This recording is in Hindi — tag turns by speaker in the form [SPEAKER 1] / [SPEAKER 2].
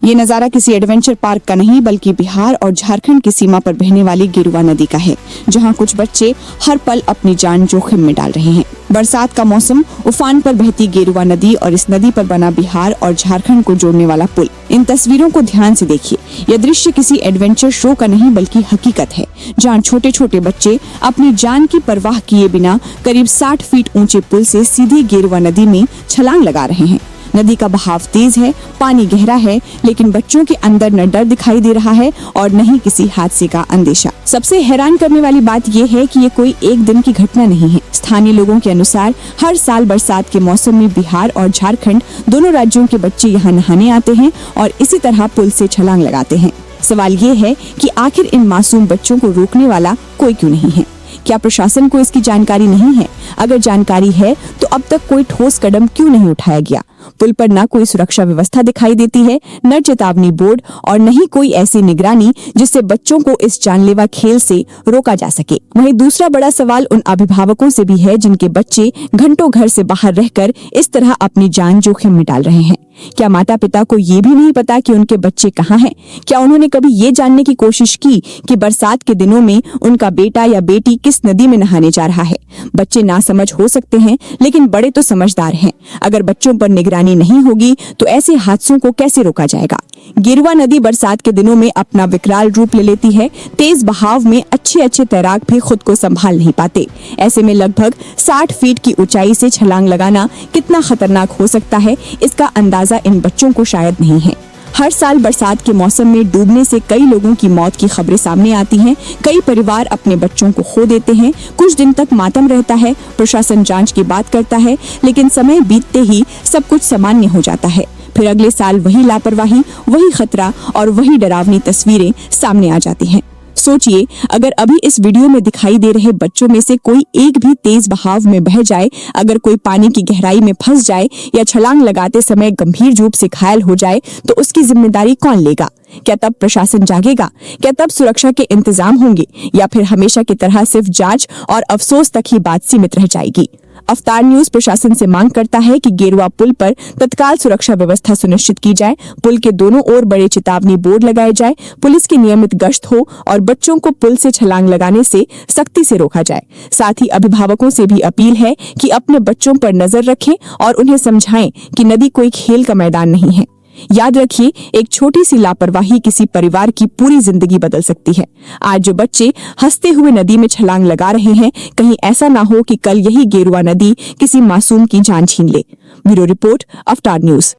[SPEAKER 1] ये नजारा किसी एडवेंचर पार्क का नहीं बल्कि बिहार और झारखंड की सीमा पर बहने वाली गेरुआ नदी का है, जहां कुछ बच्चे हर पल अपनी जान जोखिम में डाल रहे हैं। बरसात का मौसम, उफान पर बहती गेरुआ नदी और इस नदी पर बना बिहार और झारखंड को जोड़ने वाला पुल। इन तस्वीरों को ध्यान से देखिए। यह दृश्य किसी एडवेंचर शो का नहीं बल्कि हकीकत है, जहां छोटे छोटे बच्चे अपनी जान की परवाह किए बिना करीब 60 फीट ऊंचे पुल से सीधे गेरुआ नदी में छलांग लगा रहे हैं। नदी का बहाव तेज है, पानी गहरा है, लेकिन बच्चों के अंदर न डर दिखाई दे रहा है और न ही किसी हादसे का अंदेशा। सबसे हैरान करने वाली बात यह है कि ये कोई एक दिन की घटना नहीं है। स्थानीय लोगों के अनुसार हर साल बरसात के मौसम में बिहार और झारखंड दोनों राज्यों के बच्चे यहाँ नहाने आते हैं और इसी तरह पुल से छलांग लगाते हैं। सवाल ये है कि आखिर इन मासूम बच्चों को रोकने वाला कोई क्यों नहीं है? क्या प्रशासन को इसकी जानकारी नहीं है? अगर जानकारी है तो अब तक कोई ठोस कदम क्यों नहीं उठाया गया? पुल पर न कोई सुरक्षा व्यवस्था दिखाई देती है, न चेतावनी बोर्ड और न ही कोई ऐसी निगरानी जिससे बच्चों को इस जानलेवा खेल से रोका जा सके। वहीं दूसरा बड़ा सवाल उन अभिभावकों से भी है जिनके बच्चे घंटों घर से बाहर रहकर इस तरह अपनी जान जोखिम में डाल रहे हैं। क्या माता पिता को ये भी नहीं पता कि उनके बच्चे कहाँ हैं? क्या उन्होंने कभी ये जानने की कोशिश की कि बरसात के दिनों में उनका बेटा या बेटी किस नदी में नहाने जा रहा है? बच्चे नासमझ हो सकते हैं, लेकिन बड़े तो समझदार हैं। अगर बच्चों पर निगरानी नहीं होगी तो ऐसे हादसों को कैसे रोका जाएगा? गेरुआ नदी बरसात के दिनों में अपना विकराल रूप ले लेती है। तेज बहाव में अच्छे तैराक भी खुद को संभाल नहीं पाते। ऐसे में लगभग 60 फीट की ऊंचाई से छलांग लगाना कितना खतरनाक हो सकता है, इसका अंदाजा इन बच्चों को शायद नहीं है। हर साल बरसात के मौसम में डूबने से कई लोगों की मौत की खबरें सामने आती हैं। कई परिवार अपने बच्चों को खो देते हैं। कुछ दिन तक मातम रहता है, प्रशासन जांच की बात करता है, लेकिन समय बीतते ही सब कुछ सामान्य हो जाता है। फिर अगले साल वही लापरवाही, वही खतरा और वही डरावनी तस्वीरें सामने आ जाती हैं। सोचिए, अगर अभी इस वीडियो में दिखाई दे रहे बच्चों में से कोई एक भी तेज बहाव में बह जाए, अगर कोई पानी की गहराई में फंस जाए या छलांग लगाते समय गंभीर रूप से घायल हो जाए, तो उसकी जिम्मेदारी कौन लेगा? क्या तब प्रशासन जागेगा? क्या तब सुरक्षा के इंतजाम होंगे, या फिर हमेशा की तरह सिर्फ जांच और अफसोस तक ही बात सीमित रह जाएगी? अवतार न्यूज प्रशासन से मांग करता है कि गेरुआ पुल पर तत्काल सुरक्षा व्यवस्था सुनिश्चित की जाए, पुल के दोनों ओर बड़े चेतावनी बोर्ड लगाए जाए, पुलिस की नियमित गश्त हो और बच्चों को पुल से छलांग लगाने से सख्ती से रोका जाए। साथ ही अभिभावकों से भी अपील है कि अपने बच्चों पर नजर रखें और उन्हें समझाएं कि नदी कोई खेल का मैदान नहीं है। याद रखिए, एक छोटी सी लापरवाही किसी परिवार की पूरी जिंदगी बदल सकती है। आज जो बच्चे हंसते हुए नदी में छलांग लगा रहे हैं, कहीं ऐसा ना हो कि कल यही गेरुआ नदी किसी मासूम की जान छीन ले। ब्यूरो रिपोर्ट, अवतार न्यूज।